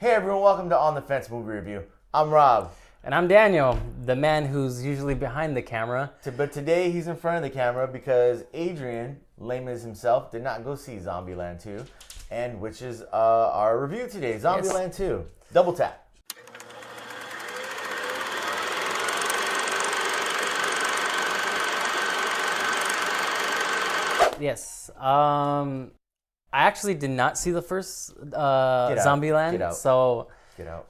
Hey everyone, welcome to On the Fence Movie Review. I'm Rob. And I'm Daniel, the man who's usually behind the camera. But today he's in front of the camera because Adrian, lame as himself, did not go see Zombieland 2, and which is our review today, Zombieland 2. Double tap. Yes. I actually did not see the first Zombieland. Get out. So Get out.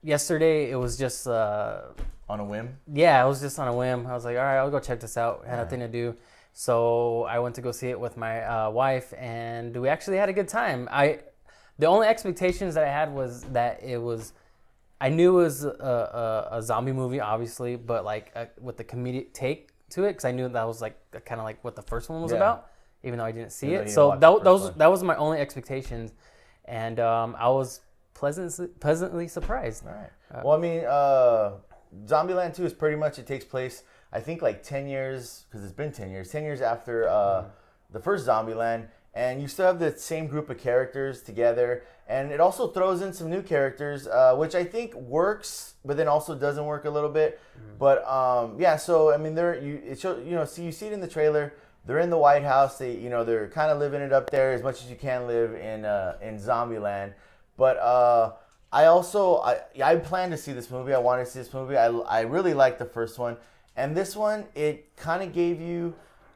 Yesterday it was just On a whim? yeah, it was just on a whim. I was like, all right, I'll go check this out. I had nothing to do. So I went to go see it with my wife, and we actually had a good time. The only expectations that I had was that I knew it was a zombie movie, obviously, but with the comedic take to it, because I knew that was kind of like what the first one was about, even though I didn't see it. So that was my only expectations, and I was pleasantly surprised. All right. Well, I mean, Zombieland 2 is pretty much, it takes place, I think, 10 years, because it's been 10 years after the first Zombieland, and you still have the same group of characters together, and it also throws in some new characters, which I think works, but then also doesn't work a little bit. But so I mean, you see it in the trailer. They're in the White House. They're kind of living it up there as much as you can live in Zombieland. But I plan to see this movie. I wanted to see this movie. I really liked the first one, and this one, it kind of gave you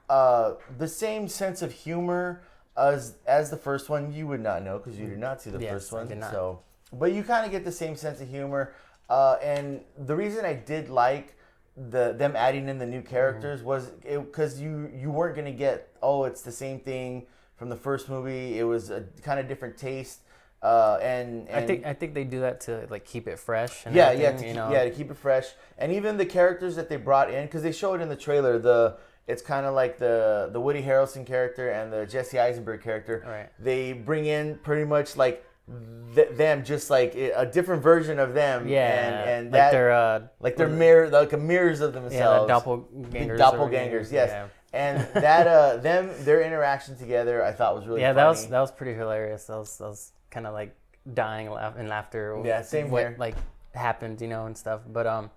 the same sense of humor as the first one. You would not know because you did not see the first one. I did not. But you kind of get the same sense of humor. And the reason I did like them adding in the new characters was because you weren't gonna get, it's the same thing from the first movie. It was a kind of different taste. And I think they do that to keep it fresh. And to keep it fresh. And even the characters that they brought in, because they show it in the trailer, it's kind of like the Woody Harrelson character and the Jesse Eisenberg character. Right. They bring in pretty much them, just like a different version of them. Yeah, and they're mirrors of themselves. Yeah, doppelgangers. Doppelgangers, yes. Yeah. And that their interaction together, I thought was really funny. that was pretty hilarious. I was kind of dying in laughter. Yeah, same here. What happened, and stuff. But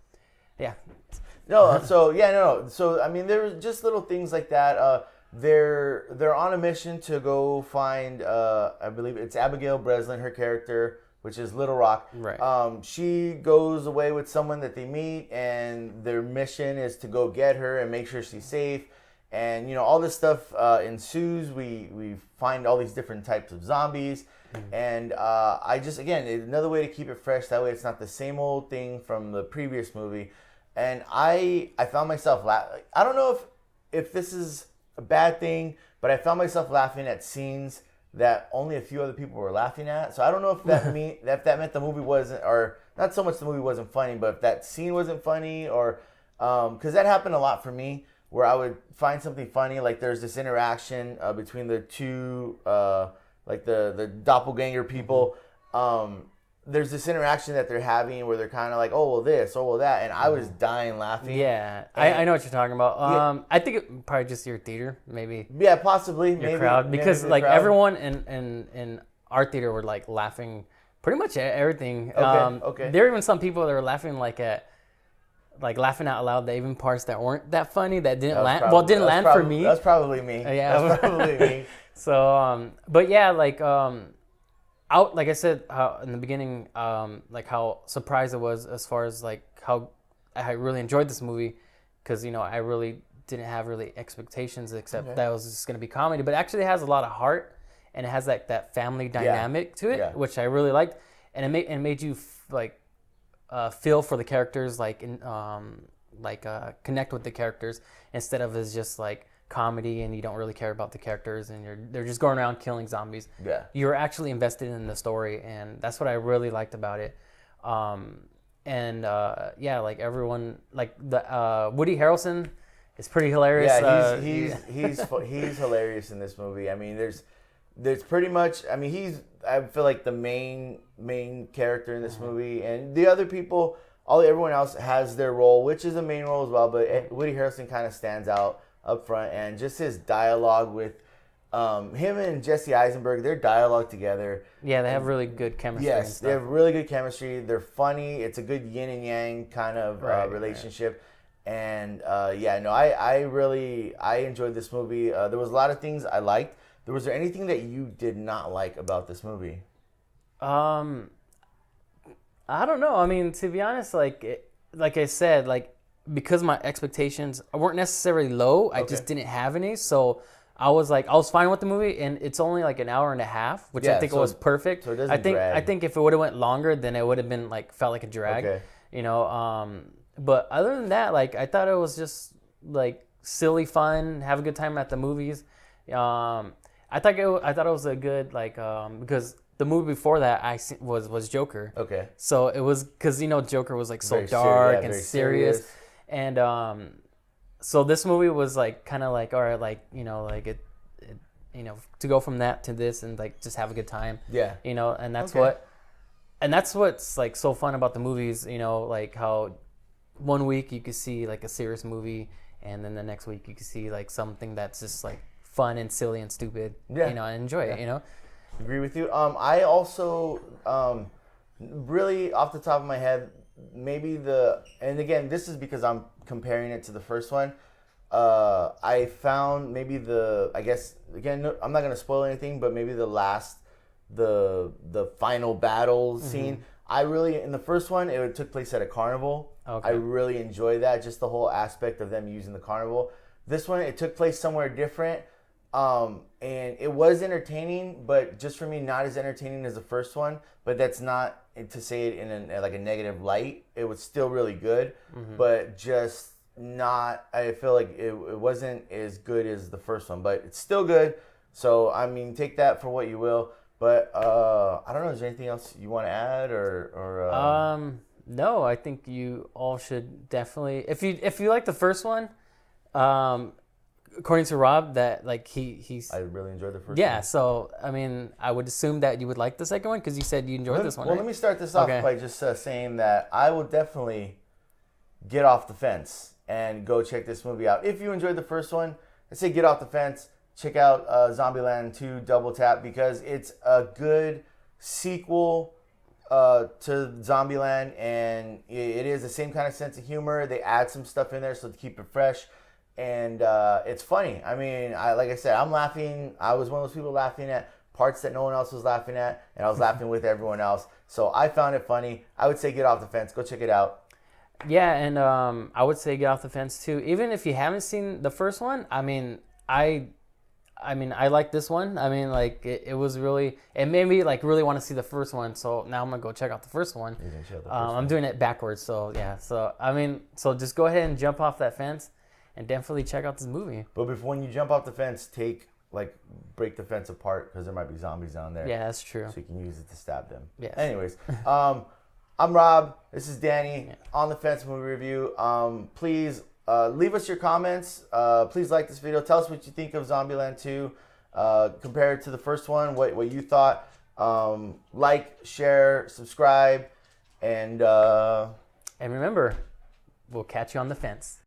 yeah. No, So I mean, there were just little things like that. They're on a mission to go find, I believe it's Abigail Breslin, her character, which is Little Rock. Right. She goes away with someone that they meet, and their mission is to go get her and make sure she's safe. And all this stuff ensues. We find all these different types of zombies, and another way to keep it fresh. That way, it's not the same old thing from the previous movie. And I found myself laughing. I don't know if this is a bad thing, but I found myself laughing at scenes that only a few other people were laughing at. So I don't know if that meant the movie wasn't, or not so much the movie wasn't funny, but if that scene wasn't funny, or because that happened a lot for me, where I would find something funny, like there's this interaction between the two, the doppelganger people. There's this interaction that they're having where they're kind of like, this, that, and I was dying laughing. Yeah, I know what you're talking about. I think it probably just your theater, maybe. Yeah, possibly. Your crowd, because crowd. Everyone in our theater were laughing pretty much at everything. Okay. There were even some people that were laughing laughing out loud. That even parts that weren't that funny, that didn't land. Didn't land for me. That's probably me. Yeah, that's probably me. So, but yeah, like I said in the beginning, how surprised I was as far as how I really enjoyed this movie, because I really didn't have expectations except that it was just going to be comedy, but actually it has a lot of heart, and it has that family dynamic to it, which I really liked, and it made you feel for the characters, connect with the characters, instead of as just comedy and you don't really care about the characters and they're just going around killing zombies. Yeah. You're actually invested in the story, and that's what I really liked about it. Everyone, the Woody Harrelson is pretty hilarious. Yeah, he's hilarious in this movie. I mean, there's pretty much, I mean, I feel like the main character in this movie, and the other people, everyone else has their role, which is a main role as well, but Woody Harrelson kind of stands out up front, and just his dialogue with him and Jesse Eisenberg, their dialogue together. Yeah, they have really good chemistry. and Yes, stuff. they have really good chemistry. They're funny. It's a good yin and yang kind of relationship. And I enjoyed this movie. There was a lot of things I liked. Was there anything that you did not like about this movie? I don't know. I mean, to be honest, like I said, like because my expectations weren't necessarily low, I just didn't have any. So I was fine with the movie, and it's only like an hour and a half, which I think was perfect. So it doesn't drag. I think if it would have went longer, then it would have been felt like a drag. Okay. You know. But other than that, like I thought it was just like silly fun, have a good time at the movies. I thought it was a good because the movie before that was Joker. Okay. So it was because Joker was so Very dark and serious, and so this movie was kind of all right, it to go from that to this and just have a good time. Yeah. And that's what's so fun about the movies. How 1 week you could see a serious movie, and then the next week you could see something that's just fun and silly and stupid. Yeah. And enjoy it. Agree with you. I also really off the top of my head, maybe and again, this is because I'm comparing it to the first one. I found maybe I guess again, I'm not gonna spoil anything, but maybe the final battle scene. I really, in the first one, it took place at a carnival. Okay. I really enjoyed that, just the whole aspect of them using the carnival. This one, it took place somewhere different. And it was entertaining, but just for me, not as entertaining as the first one. But that's not to say it in a negative light. It was still really good, but just not. I feel like it wasn't as good as the first one, but it's still good. So I mean, take that for what you will. But I don't know. Is there anything else you want to add, or? No, I think you all should definitely. If you like the first one, according to Rob, that he's. I really enjoyed the first one. Yeah, so I mean, I would assume that you would like the second one because you said you enjoyed this one. Well, right? let me start this off by just saying that I will definitely get off the fence and go check this movie out. If you enjoyed the first one, I say get off the fence. Check out Zombieland 2 Double Tap because it's a good sequel to Zombieland, and it is the same kind of sense of humor. They add some stuff in there so to keep it fresh, and it's funny. I mean, like I said, I'm laughing. I was one of those people laughing at parts that no one else was laughing at, and I was laughing with everyone else. So I found it funny. I would say get off the fence. Go check it out. Yeah, and I would say get off the fence too. Even if you haven't seen the first one, I like this one. I mean, it was really, it made me really want to see the first one. So now I'm gonna go check out the first one. You're gonna check out the first I'm one. doing it backwards. So yeah. So so just go ahead and jump off that fence, and definitely check out this movie. But when you jump off the fence, break the fence apart because there might be zombies down there. Yeah, that's true. So you can use it to stab them. Yes. Anyways, I'm Rob. This is Danny on the Fence Movie Review. Please. Leave us your comments. Please like this video. Tell us what you think of Zombieland 2 compared to the first one, what you thought. Like, share, subscribe, and remember, we'll catch you on the fence.